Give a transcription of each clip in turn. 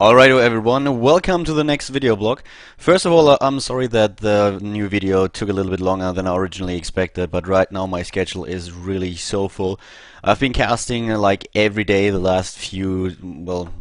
Alright everyone, welcome to the next video blog. First of all, I'm sorry that the new video took a little bit longer than I originally expected, but right now my schedule is really so full. I've been casting like every day the last few, well,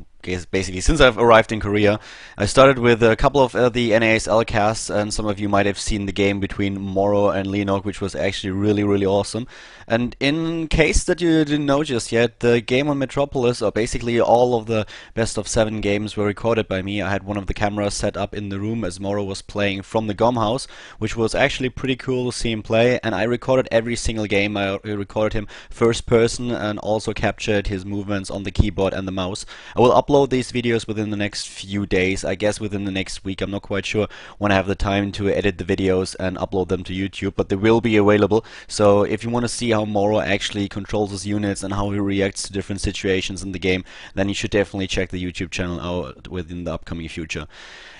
basically since I've arrived in Korea. I started with a couple of the NASL casts, and some of you might have seen the game between Moro and Leonok, which was actually really awesome. And in case that you didn't know just yet, the game on Metropolis, or basically all of the best of 7 games, were recorded by me. I had one of the cameras set up in the room as Moro was playing from the GOM house, which was actually pretty cool to see him play, and I recorded every single game. I recorded him first person and also captured his movements on the keyboard and the mouse. I will upload these videos within the next few days, I guess within the next week. I'm not quite sure when I have the time to edit the videos and upload them to YouTube, but they will be available. So if you want to see how Moro actually controls his units and how he reacts to different situations in the game, then you should definitely check the YouTube channel out within the upcoming future.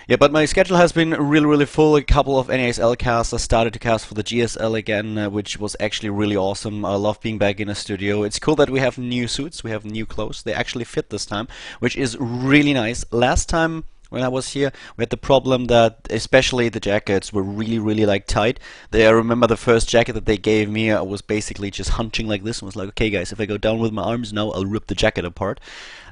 Yeah, but my schedule has been really full. A couple of NASL casts. I started to cast for the GSL again, which was actually really awesome. I love being back in a studio. It's cool that we have new suits, we have new clothes. They actually fit this time, which is really nice. Last time when I was here, we had the problem that especially the jackets were really like tight. I remember the first jacket that they gave me, I was basically just hunching like this and was like, okay guys, if I go down with my arms now, I'll rip the jacket apart.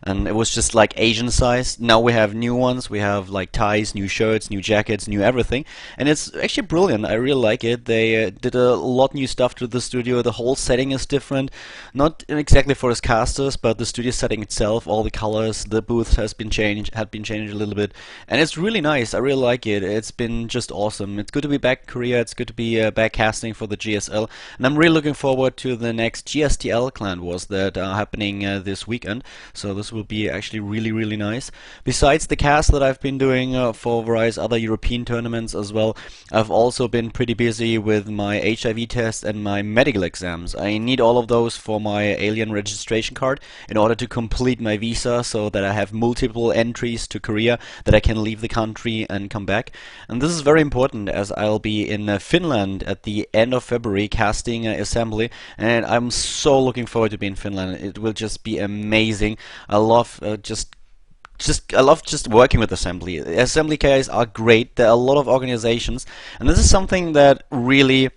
And it was just like Asian size. Now we have new ones, we have like ties, new shirts, new jackets, new everything, and it's actually brilliant. I really like it. They did a lot new stuff to the studio. The whole setting is different, not exactly for us casters, but the studio setting itself, all the colors, the booth had been changed a little bit, and it's really nice. I really like it. It's been just awesome. It's good to be back in Korea. It's good to be back casting for the GSL, and I'm really looking forward to the next GSTL clan wars that are happening this weekend. So this will be actually really nice. Besides the cast that I've been doing for various other European tournaments as well, I've also been pretty busy with my HIV test and my medical exams. I need all of those for my alien registration card in order to complete my visa, so that I have multiple entries to Korea, that I can leave the country and come back. And this is very important, as I'll be in Finland at the end of February casting assembly, and I'm so looking forward to being in Finland. It will just be amazing. I love I love just working with assembly. Assembly guys are great. There are a lot of organizations, and this is something that really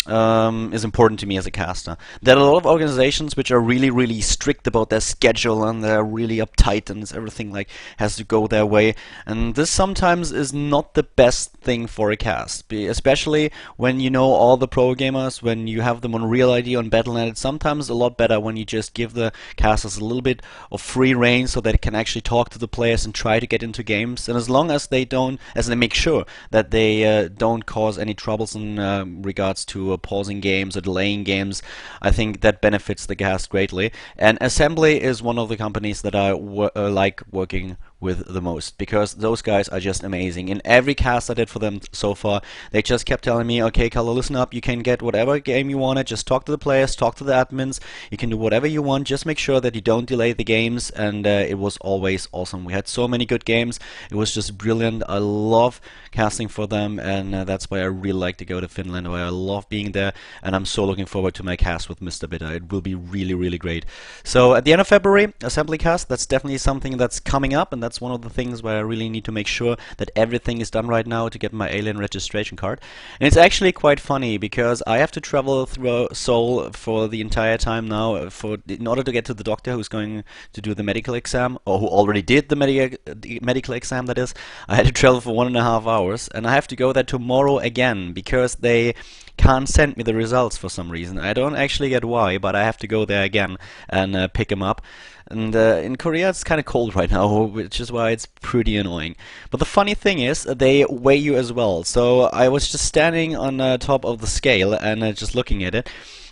is important to me as a caster. There are a lot of organizations which are really strict about their schedule, and they're really uptight, and everything like has to go their way. And this sometimes is not the best thing for a cast, especially when you know all the pro gamers, when you have them on Real ID on Battle.net. It's sometimes a lot better when you just give the casters a little bit of free reign, so they can actually talk to the players and try to get into games. And as long as they make sure that they don't cause any troubles in regards to pausing games or delaying games, I think that benefits the cast greatly. And Assembly is one of the companies that I like working with the most, because those guys are just amazing. In every cast I did for them so far, they just kept telling me, okay Khaldor, listen up, you can get whatever game you want, just talk to the players, talk to the admins, you can do whatever you want, just make sure that you don't delay the games. And it was always awesome. We had so many good games. It was just brilliant. I love casting for them, and that's why I really like to go to Finland, why I love being there, and I'm so looking forward to my cast with Mr. Bitter. It will be really great. So at the end of February, Assembly cast, that's definitely something that's coming up, and that's one of the things where I really need to make sure that everything is done right now to get my alien registration card. And it's actually quite funny, because I have to travel through Seoul for the entire time now in order to get to the doctor who's going to do the medical exam, or who already did the medical exam, that is. I had to travel for 1.5 hours, and I have to go there tomorrow again, because they can't send me the results for some reason. I don't actually get why, but I have to go there again and pick them up. And in Korea it's kind of cold right now, which is why it's pretty annoying. But the funny thing is, they weigh you as well. So I was just standing on top of the scale and just looking at it.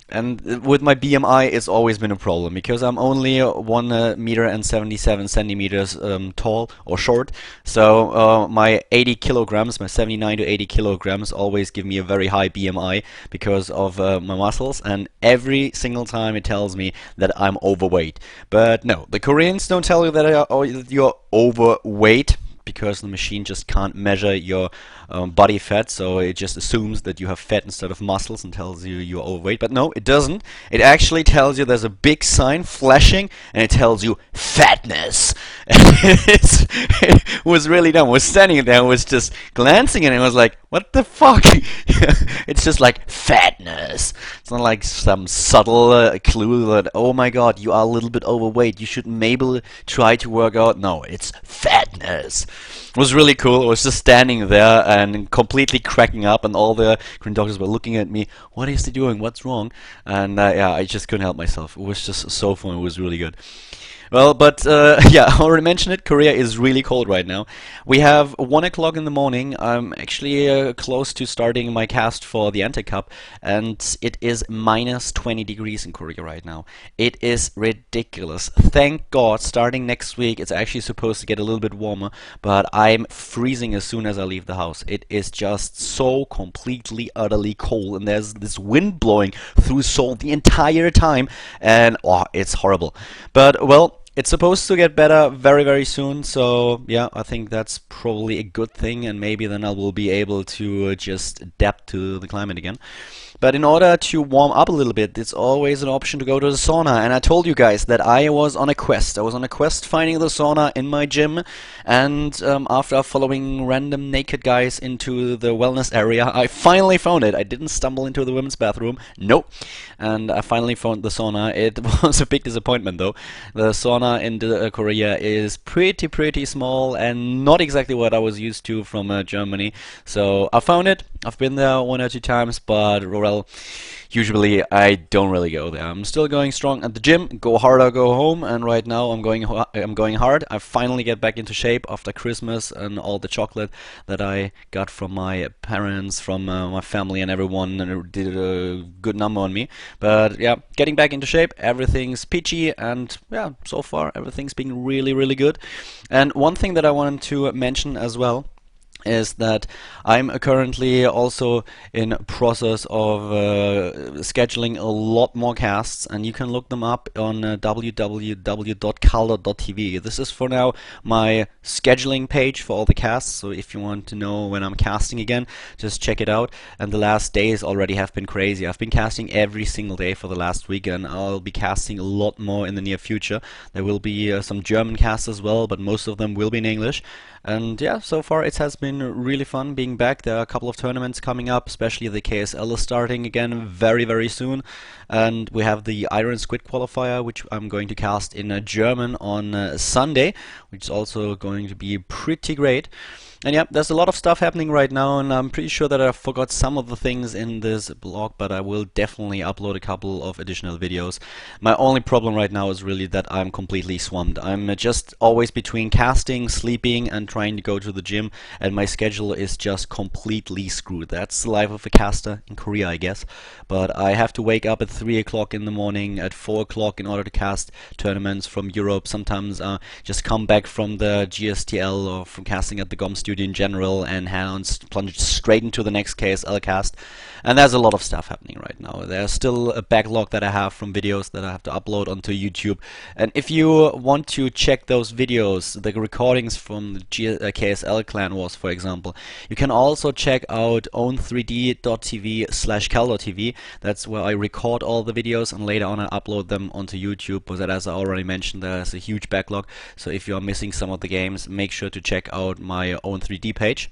And with my BMI, it's always been a problem, because I'm only 1 meter and 77 centimeters tall or short. So my 80 kilograms, my 79 to 80 kilograms, always give me a very high BMI because of my muscles. And every single time it tells me that I'm overweight. But no, the Koreans don't tell you that you're overweight. because the machine just can't measure your body fat, so it just assumes that you have fat instead of muscles and tells you you're overweight. But no, it doesn't. It actually tells you there's a big sign flashing, and it tells you fatness. It was really dumb. I was standing there, I was just glancing, and it was like, what the fuck? It's just like fatness. It's not like some subtle clue that, oh my god, you are a little bit overweight, you should maybe try to work out. No, it's fatness. It was really cool. I was just standing there and completely cracking up, and all the green doctors were looking at me. What is he doing? What's wrong? And yeah, I just couldn't help myself. It was just so fun. It was really good. Well, but yeah, I already mentioned it. Korea is really cold right now. We have 1 o'clock in the morning. I'm actually close to starting my cast for the Ante Cup, and it is minus 20 degrees in Korea right now. It is ridiculous. Thank God, starting next week, it's actually supposed to get a little bit warmer, but I'm freezing as soon as I leave the house. It is just so completely, utterly cold, and there's this wind blowing through Seoul the entire time, and oh, it's horrible. But, well, it's supposed to get better very, very soon, so yeah, I think that's probably a good thing, and maybe then I will be able to just adapt to the climate again. But in order to warm up a little bit, it's always an option to go to the sauna. And I told you guys that I was on a quest. I was on a quest finding the sauna in my gym. And after following random naked guys into the wellness area, I finally found it. I didn't stumble into the women's bathroom. Nope. And I finally found the sauna. It was a big disappointment, though. The sauna in Korea is pretty small and not exactly what I was used to from Germany. So I found it. I've been there 1 or 2 times, but well, usually I don't really go there. I'm still going strong at the gym. Go hard or go home. And right now I'm going hard. I finally get back into shape after Christmas and all the chocolate that I got from my parents, from my family, and everyone, and it did a good number on me. But yeah, getting back into shape. Everything's peachy, and yeah, so far everything's been really good. And one thing that I wanted to mention as well is that I'm currently also in process of scheduling a lot more casts, and you can look them up on www.khaldor.tv. This is for now my scheduling page for all the casts, so if you want to know when I'm casting again, just check it out. And the last days already have been crazy. I've been casting every single day for the last week, and I'll be casting a lot more in the near future. There will be some German casts as well, but most of them will be in English. And yeah, so far it has been really fun being back. There are a couple of tournaments coming up, especially the KSL is starting again very soon. And we have the Iron Squid qualifier, which I'm going to cast in German on Sunday, which is also going to be pretty great. And yeah, there's a lot of stuff happening right now, and I'm pretty sure that I forgot some of the things in this blog, but I will definitely upload a couple of additional videos. My only problem right now is really that I'm completely swamped. I'm just always between casting, sleeping, and trying to go to the gym, and my schedule is just completely screwed. That's the life of a caster in Korea, I guess. But I have to wake up at 3 o'clock in the morning, at 4 o'clock in order to cast tournaments from Europe. Sometimes just come back from the GSTL or from casting at the GOM studio in general and plunge straight into the next KSL cast. And there's a lot of stuff happening right now. There's still a backlog that I have from videos that I have to upload onto YouTube. And if you want to check those videos, the recordings from the KSL Clan Wars, for example, you can also check out own3d.tv/khaldor.tv. That's where I record all the videos and later on I upload them onto YouTube, because as I already mentioned, there's a huge backlog. So if you are missing some of the games, make sure to check out my own3d page.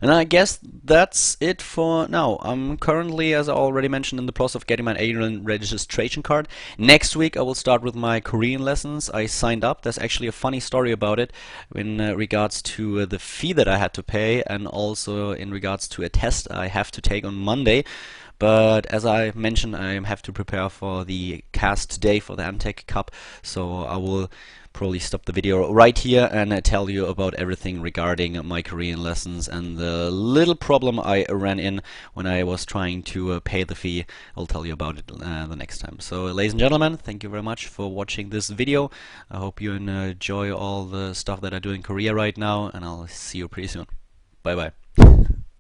And I guess that's it for now. I'm currently, as I already mentioned, in the process of getting my alien registration card. Next week I will start with my Korean lessons. I signed up. There's actually a funny story about it in regards to the fee that I had to pay, and also in regards to a test I have to take on Monday. But as I mentioned, I have to prepare for the cast today for the Ante Cup, so I will probably stop the video right here and tell you about everything regarding my Korean lessons and the little problem I ran in when I was trying to pay the fee. I'll tell you about it the next time. So ladies and gentlemen, thank you very much for watching this video. I hope you enjoy all the stuff that I do in Korea right now, and I'll see you pretty soon. Bye bye.